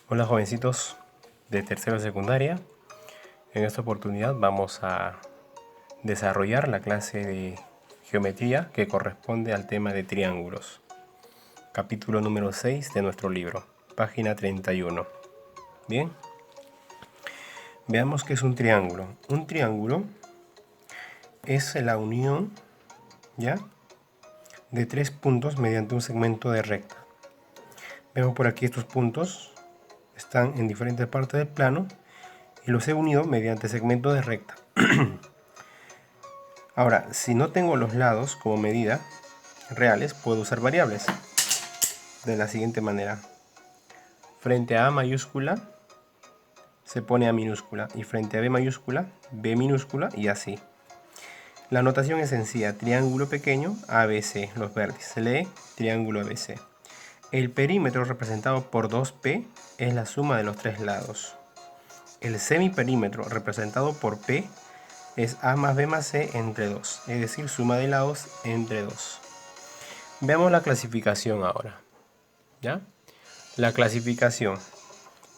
Hola jovencitos de tercero de secundaria. En esta oportunidad vamos a desarrollar la clase de geometría que corresponde al tema de triángulos. Capítulo número 6 de nuestro libro, página 31. Bien, veamos qué es un triángulo. Un triángulo es la unión, ¿ya?, de tres puntos mediante un segmento de recta. Vemos por aquí estos puntos están en diferentes partes del plano y los he unido mediante segmentos de recta. Ahora, si no tengo los lados como medida reales, puedo usar variables de la siguiente manera. Frente a A mayúscula se pone A minúscula y frente a B mayúscula, B minúscula y así. La notación es sencilla: triángulo pequeño ABC, los vértices. Se lee triángulo ABC. El perímetro representado por 2P es la suma de los tres lados. El semiperímetro representado por P es A más B más C entre 2, es decir, suma de lados entre 2. Veamos la clasificación ahora, ¿ya? La clasificación: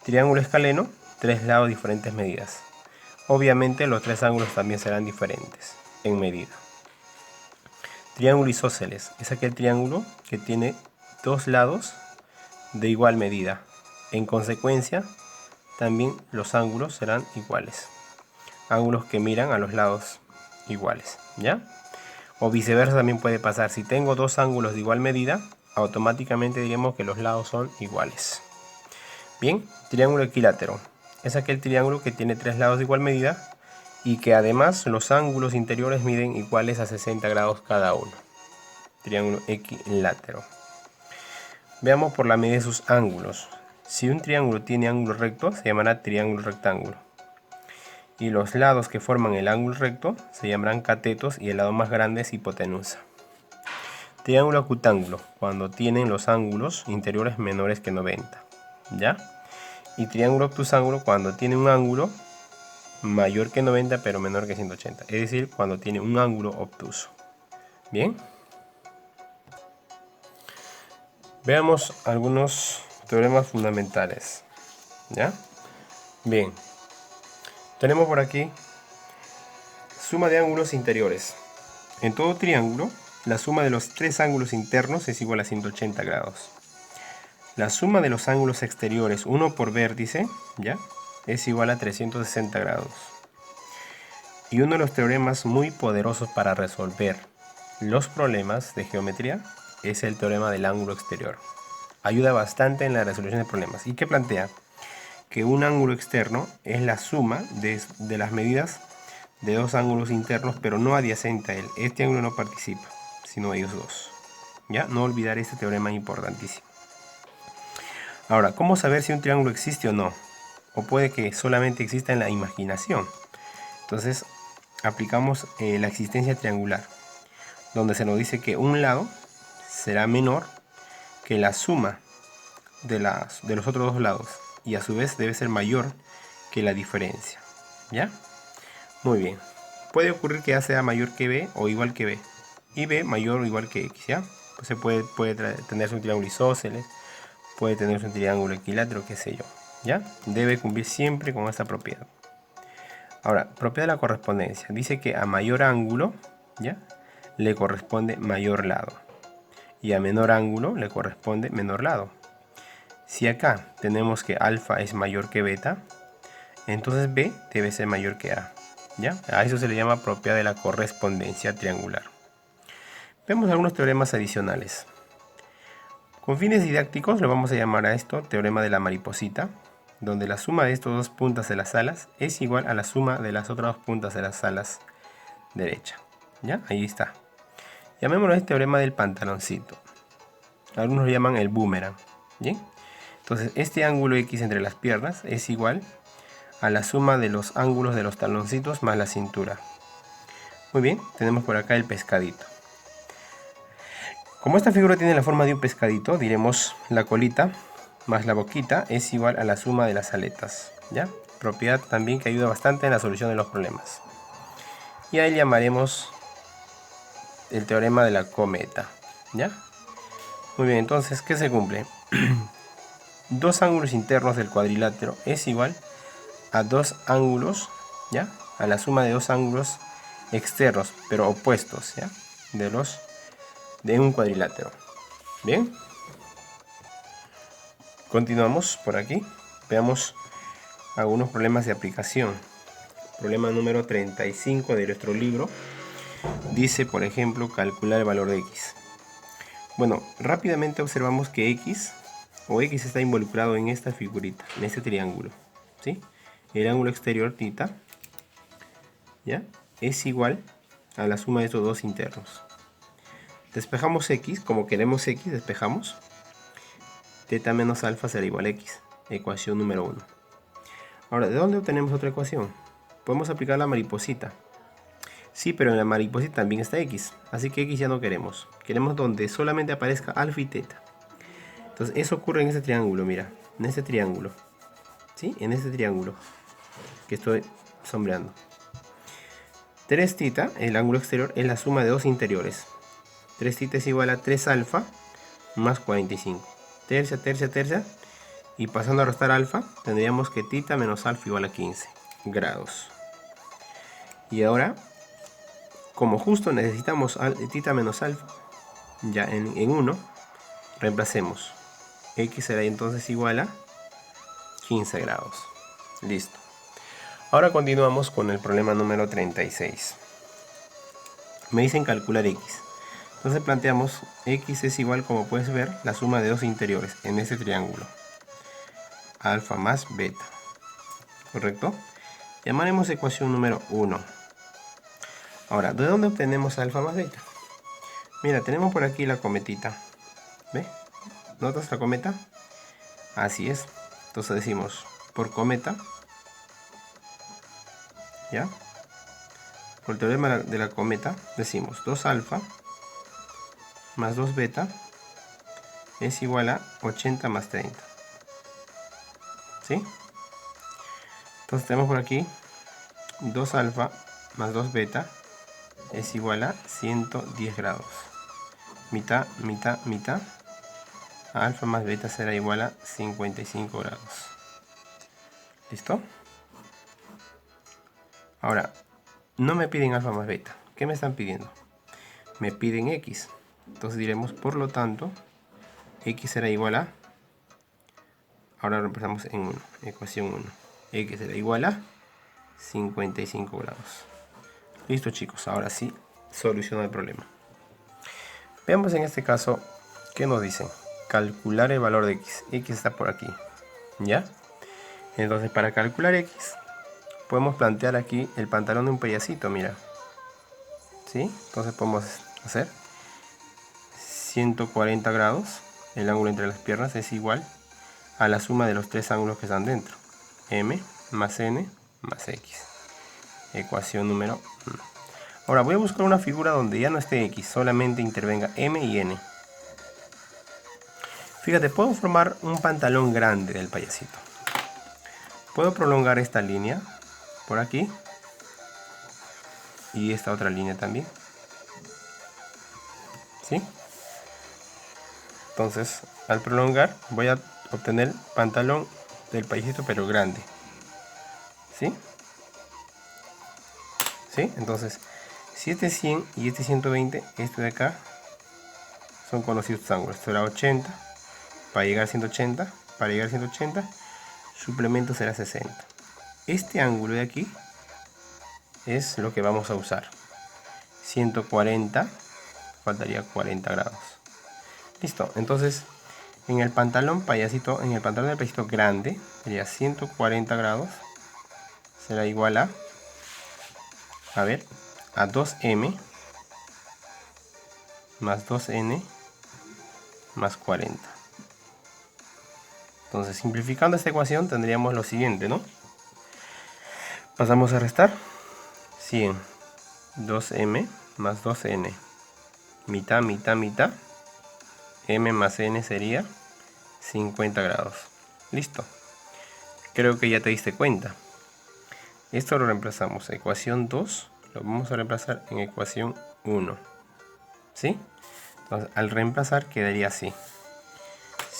triángulo escaleno, tres lados, diferentes medidas. Obviamente los tres ángulos también serán diferentes en medida. Triángulo isósceles es aquel triángulo que tiene dos lados de igual medida. En consecuencia, también los ángulos serán iguales. Ángulos que miran a los lados iguales, ¿ya? O viceversa también puede pasar. Si tengo dos ángulos de igual medida, automáticamente diremos que los lados son iguales. Bien, triángulo equilátero es aquel triángulo que tiene tres lados de igual medida y que además los ángulos interiores miden iguales a 60 grados cada uno. Triángulo equilátero. Veamos por la medida de sus ángulos. Si un triángulo tiene ángulo recto, se llamará triángulo rectángulo. Y los lados que forman el ángulo recto se llamarán catetos y el lado más grande es hipotenusa. Triángulo acutángulo, cuando tienen los ángulos interiores menores que 90, ¿ya? Y triángulo obtusángulo, cuando tiene un ángulo mayor que 90 pero menor que 180, es decir, cuando tiene un ángulo obtuso. Bien, veamos algunos teoremas fundamentales, ¿ya? Bien, tenemos por aquí suma de ángulos interiores. En todo triángulo, la suma de los tres ángulos internos es igual a 180 grados. La suma de los ángulos exteriores, uno por vértice, ¿ya?, es igual a 360 grados. Y uno de los teoremas muy poderosos para resolver los problemas de geometría es el teorema del ángulo exterior. Ayuda bastante en la resolución de problemas. ¿Y qué plantea? Que un ángulo externo es la suma de las medidas de dos ángulos internos, pero no adyacente a él. Este ángulo no participa, sino ellos dos. ¿Ya? No olvidar este teorema importantísimo. Ahora, ¿cómo saber si un triángulo existe o no? O puede que solamente exista en la imaginación. Entonces, aplicamos la existencia triangular, donde se nos dice que un lado será menor que la suma de los otros dos lados, y a su vez debe ser mayor que la diferencia. ¿Ya? Muy bien. Puede ocurrir que A sea mayor que B o igual que B, y B mayor o igual que X, ¿ya? Pues se puede tenerse un triángulo isósceles, puede tenerse un triángulo equilátero, qué sé yo, ¿ya? Debe cumplir siempre con esta propiedad. Ahora, propiedad de la correspondencia. Dice que a mayor ángulo, ¿ya?, le corresponde mayor lado. Y a menor ángulo le corresponde menor lado. Si acá tenemos que alfa es mayor que beta, entonces B debe ser mayor que A, ¿ya? A eso se le llama propiedad de la correspondencia triangular. Vemos algunos teoremas adicionales. Con fines didácticos le vamos a llamar a esto teorema de la mariposita, donde la suma de estas dos puntas de las alas es igual a la suma de las otras dos puntas de las alas derecha. ¿Ya? Ahí está. Llamémoslo este teorema del pantaloncito. Algunos lo llaman el boomerang. ¿Bien? Entonces, este ángulo X entre las piernas es igual a la suma de los ángulos de los taloncitos más la cintura. Muy bien, tenemos por acá el pescadito. Como esta figura tiene la forma de un pescadito, diremos la colita más la boquita es igual a la suma de las aletas, ¿ya? Propiedad también que ayuda bastante en la solución de los problemas. Y ahí llamaremos el teorema de la cometa, ¿ya? Muy bien, entonces, ¿qué se cumple? dos ángulos internos del cuadrilátero es igual a dos ángulos, ¿ya? A la suma de dos ángulos externos, pero opuestos, ¿ya? De un cuadrilátero. Bien. Continuamos por aquí. Veamos algunos problemas de aplicación. Problema número 35 de nuestro libro. Dice, por ejemplo, calcular el valor de x. Bueno, rápidamente observamos que x está involucrado en esta figurita, en este triángulo, ¿sí? El ángulo exterior θ, ¿ya? Es igual a la suma de estos dos internos. Despejamos x, como queremos x, despejamos. Θ menos alfa será igual a x, ecuación número 1. Ahora, ¿de dónde obtenemos otra ecuación? Podemos aplicar la mariposita. Sí, pero en la mariposita también está x, así que x ya no queremos. Queremos donde solamente aparezca alfa y θ. Entonces eso ocurre en este triángulo, mira, en este triángulo, ¿sí? En este triángulo que estoy sombreando. 3θ, el ángulo exterior, es la suma de dos interiores. 3θ es igual a 3 alfa más 45. Tercia, tercia, tercia. Y pasando a restar alfa, tendríamos que θ menos alfa igual a 15 grados. Y ahora, como justo necesitamos θ menos alfa, ya en 1, reemplacemos. X será entonces igual a 15 grados. Listo. Ahora continuamos con el problema número 36. Me dicen calcular x. Entonces planteamos x es igual, como puedes ver, la suma de dos interiores en este triángulo. Alfa más beta. ¿Correcto? Llamaremos ecuación número 1. Ahora, ¿de dónde obtenemos alfa más beta? Mira, tenemos por aquí la cometita. ¿Ve? ¿Notas la cometa? Así es. Entonces decimos, por cometa, ¿ya? Por el teorema de la cometa, decimos 2 alfa más 2 beta es igual a 80 más 30. ¿Sí? Entonces tenemos por aquí 2 alfa más 2 beta es igual a 110 grados. Mitad, mitad, mitad. Alfa más beta será igual a 55 grados. ¿Listo? Ahora, no me piden alfa más beta. ¿Qué me están pidiendo? Me piden x. Entonces diremos, por lo tanto, x será igual a... Ahora lo empezamos en 1. Ecuación 1. X será igual a 55 grados. Listo, chicos. Ahora sí, soluciona el problema. Veamos en este caso, ¿qué nos dicen? Calcular el valor de x. X está por aquí. ¿Ya? Entonces, para calcular x, podemos plantear aquí el pantalón de un payasito, mira. ¿Sí? Entonces podemos hacer 140 grados. El ángulo entre las piernas es igual a la suma de los tres ángulos que están dentro. M más N más X. Ecuación número 1. Ahora voy a buscar una figura donde ya no esté X, solamente intervenga M y N. Fíjate, puedo formar un pantalón grande del payasito. Puedo prolongar esta línea por aquí y esta otra línea también. ¿Sí? Entonces, al prolongar voy a obtener pantalón del payasito pero grande. ¿Sí? ¿Sí? Entonces, si este es 100 y este es 120, este de acá son conocidos ángulos. Esto era 80, para llegar a 180, para llegar a 180, suplemento será 60. Este ángulo de aquí es lo que vamos a usar. 140, faltaría 40 grados. Listo, entonces en el pantalón payasito, en el pantalón del payasito grande, sería 140 grados, será igual a ver, a 2m más 2n más 40. Entonces, simplificando esta ecuación tendríamos lo siguiente, ¿no? Pasamos a restar 100, 2m más 2n, mitad, mitad, mitad, m más n sería 50 grados. Listo. Creo que ya te diste cuenta. Esto lo reemplazamos. Ecuación 2 lo vamos a reemplazar en ecuación 1. ¿Sí? Entonces, al reemplazar quedaría así.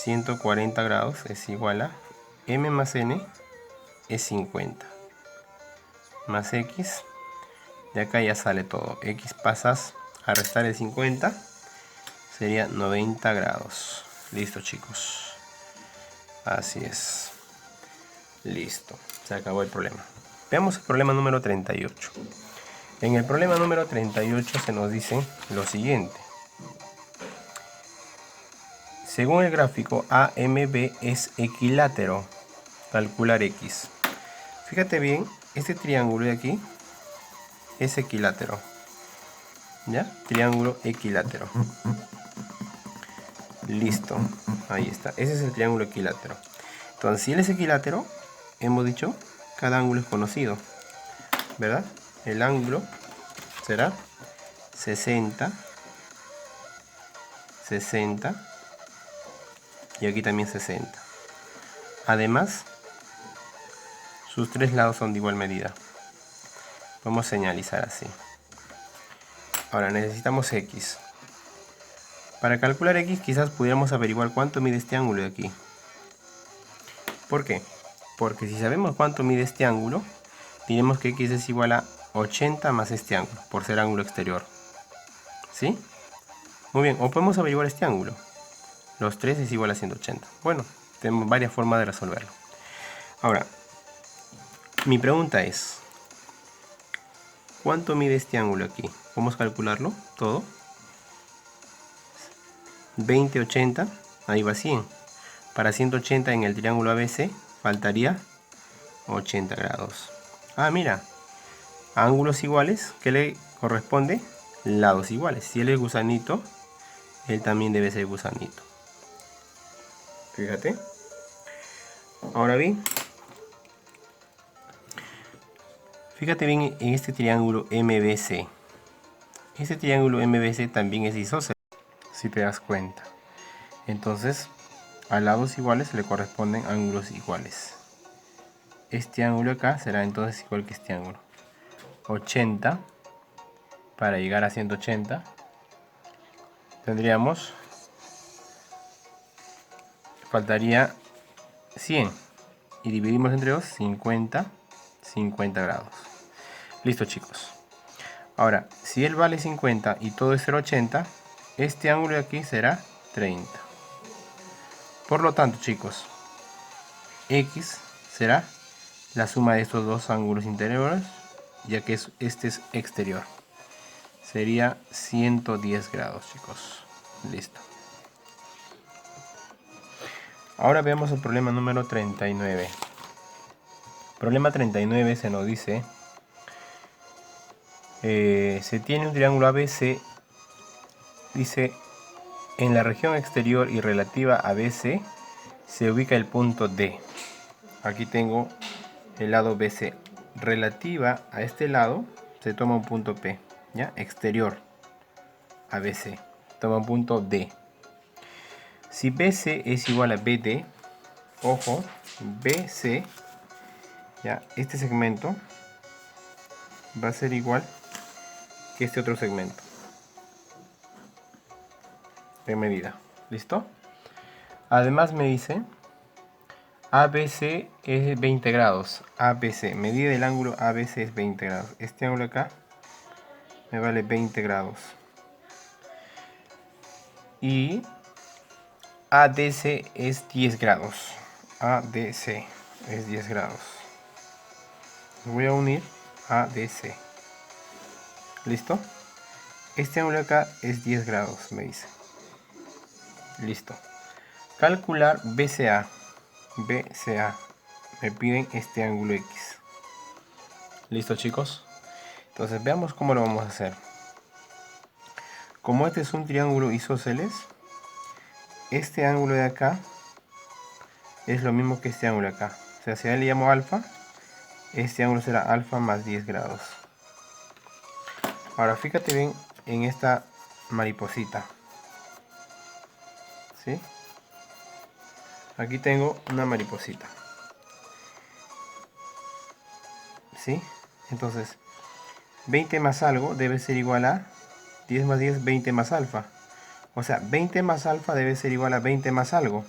140 grados es igual a m más n es 50. Más x. De acá ya sale todo. X pasas a restar el 50. Sería 90 grados. Listo, chicos. Así es. Listo. Se acabó el problema. Veamos el problema número 38. En el problema número 38 se nos dice lo siguiente. Según el gráfico, AMB es equilátero. Calcular X. Fíjate bien, este triángulo de aquí es equilátero. ¿Ya? Triángulo equilátero. Listo. Ahí está. Ese es el triángulo equilátero. Entonces, si él es equilátero, hemos dicho, cada ángulo es conocido. ¿Verdad? El ángulo será 60, 60 y aquí también 60. Además, sus tres lados son de igual medida. Vamos a señalizar así. Ahora necesitamos X. Para calcular X quizás pudiéramos averiguar cuánto mide este ángulo de aquí. ¿Por qué? Porque si sabemos cuánto mide este ángulo, diremos que X es igual a 80 más este ángulo, por ser ángulo exterior. ¿Sí? Muy bien, o podemos averiguar este ángulo. Los 3 es igual a 180. Bueno, tenemos varias formas de resolverlo. Ahora, mi pregunta es, ¿cuánto mide este ángulo aquí? ¿Podemos calcularlo todo? 20, 80, ahí va 100. Para 180 en el triángulo ABC faltaría 80 grados. Ah, mira, ángulos iguales, ¿qué le corresponde? Lados iguales. Si él es gusanito, él también debe ser gusanito. Fíjate. Ahora bien, fíjate bien en este triángulo MBC. Este triángulo MBC también es isósceles, si te das cuenta. Entonces, a lados iguales le corresponden ángulos iguales. Este ángulo acá será entonces igual que este ángulo. 80 para llegar a 180 tendríamos, faltaría 100 y dividimos entre 2, 50 grados. Listo, chicos. Ahora, si él vale 50 y todo es 0,80, este ángulo de aquí será 30. Por lo tanto, chicos, X será la suma de estos dos ángulos interiores, ya que este es exterior. Sería 110 grados, chicos. Listo. Ahora veamos el problema número 39. Problema 39 se nos dice, se tiene un triángulo ABC, dice, en la región exterior y relativa a BC se ubica el punto D. Aquí tengo el lado BC. Relativa a este lado se toma un punto P, ¿ya? Exterior a BC. Toma un punto D. Si BC es igual a BD, ojo, BC, ya, este segmento va a ser igual que este otro segmento de medida. ¿Listo? Además me dice ABC es 20 grados. ABC, medida del ángulo ABC es 20 grados. Este ángulo acá me vale 20 grados. Y ADC es 10 grados. ADC es 10 grados. Voy a unir ADC. ¿Listo? Este ángulo acá es 10 grados, me dice. Listo. Calcular BCA. BCA. Me piden este ángulo X. ¿Listo, chicos? Entonces veamos cómo lo vamos a hacer. Como este es un triángulo isósceles, este ángulo de acá es lo mismo que este ángulo de acá. O sea, si a él le llamo alfa, este ángulo será alfa más 10 grados. Ahora fíjate bien en esta mariposita. ¿Sí? Aquí tengo una mariposita. ¿Sí? Entonces, 20 más algo debe ser igual a 10 más 10, 20 más alfa. O sea, 20 más alfa debe ser igual a 20 más algo.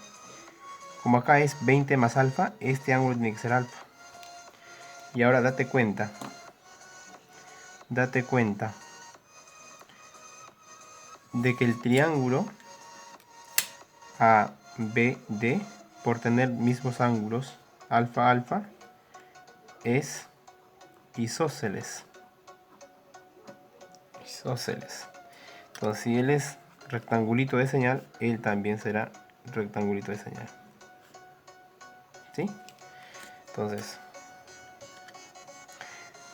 como acá es 20 más alfa, este ángulo tiene que ser alfa. Y ahora date cuenta de que el triángulo ABD, por tener mismos ángulos alfa alfa, es isósceles. Entonces, si él es rectangulito de señal, él también será rectangulito de señal. ¿Sí? Entonces,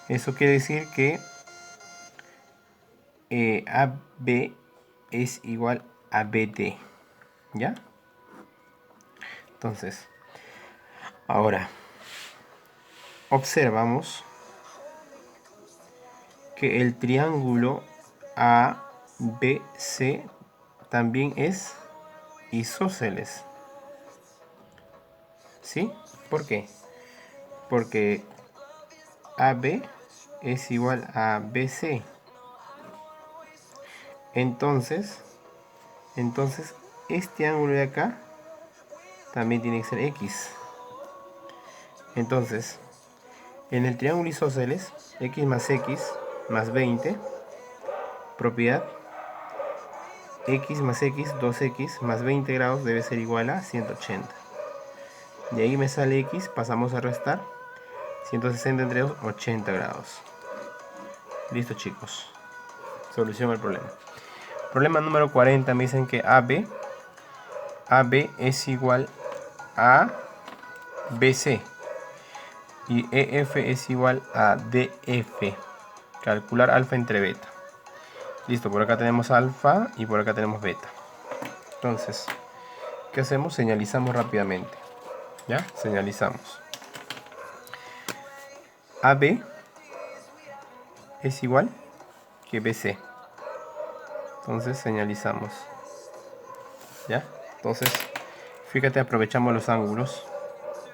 eso quiere decir que AB es igual a BD. ¿Ya? Entonces, ahora observamos que el triángulo ABC también es isósceles. ¿Sí? ¿Por qué? Porque AB es igual a BC. Entonces este ángulo de acá también tiene que ser X. Entonces, en el triángulo isósceles, X más 20, propiedad X más X, 2X más 20 grados debe ser igual a 180. De ahí me sale X, pasamos a restar 160 entre 2, 80 grados. Listo, chicos. Solución al problema. Problema número 40, me dicen que AB es igual a BC y EF es igual a DF. Calcular alfa entre beta. Listo, por acá tenemos alfa y por acá tenemos beta. Entonces, ¿qué hacemos? Señalizamos rápidamente. ¿Ya? Señalizamos. AB es igual que BC. Entonces señalizamos. ¿Ya? Entonces, fíjate, aprovechamos los ángulos.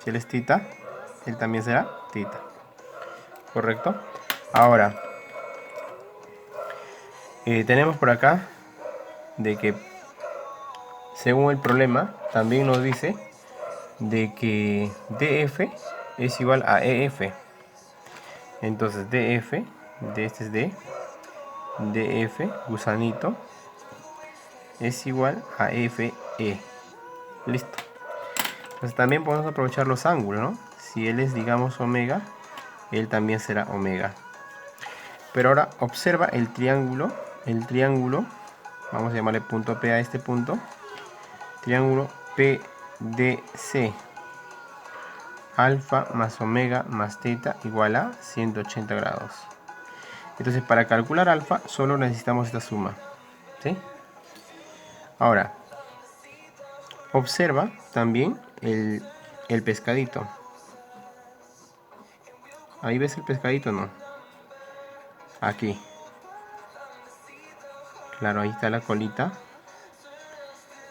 Si él es tita, él también será tita. ¿Correcto? Ahora, tenemos por acá de que, según el problema, también nos dice de que DF es igual a EF. Entonces DF, de este es D, DF, gusanito, es igual a FE. Listo. Entonces también podemos aprovechar los ángulos, ¿no? Si él es, digamos, omega, él también será omega. Pero ahora observa el triángulo. El triángulo, vamos a llamarle punto P a este punto. Triángulo PDC. Alfa más omega más teta igual a 180 grados. Entonces, para calcular alfa solo necesitamos esta suma. ¿Sí? Ahora, observa también el pescadito. ¿Ahí ves el pescadito? No. Aquí. Claro, ahí está la colita.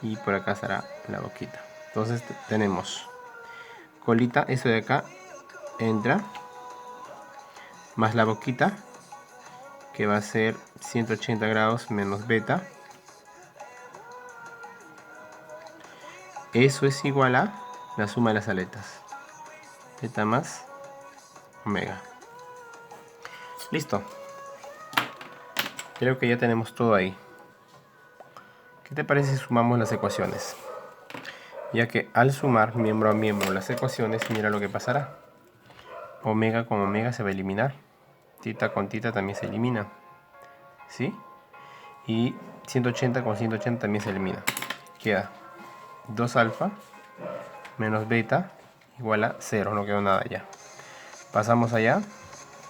Y por acá estará la boquita. Entonces tenemos colita, eso de acá entra, más la boquita, que va a ser 180 grados menos beta. Eso es igual a la suma de las aletas. Beta más omega. Listo. Creo que ya tenemos todo ahí. ¿Qué te parece si sumamos las ecuaciones? Ya que al sumar miembro a miembro las ecuaciones, mira lo que pasará. Omega con omega se va a eliminar. Tita con tita también se elimina. ¿Sí? Y 180 con 180 también se elimina. Queda 2 alfa menos beta igual a 0. No quedó nada ya. Pasamos allá.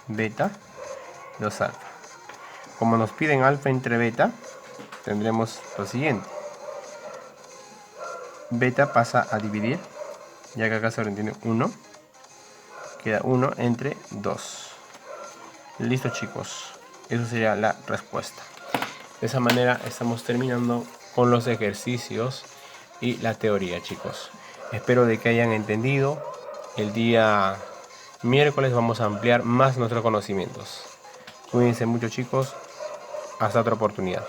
Beta 2 alfa. Como nos piden alfa entre beta, tendremos lo siguiente. Beta pasa a dividir, ya que acá se tiene 1. Queda 1 entre 2. Listo, chicos. Eso sería la respuesta. De esa manera estamos terminando con los ejercicios y la teoría, chicos. Espero de que hayan entendido. El día miércoles vamos a ampliar más nuestros conocimientos. Cuídense mucho, chicos. Hasta otra oportunidad.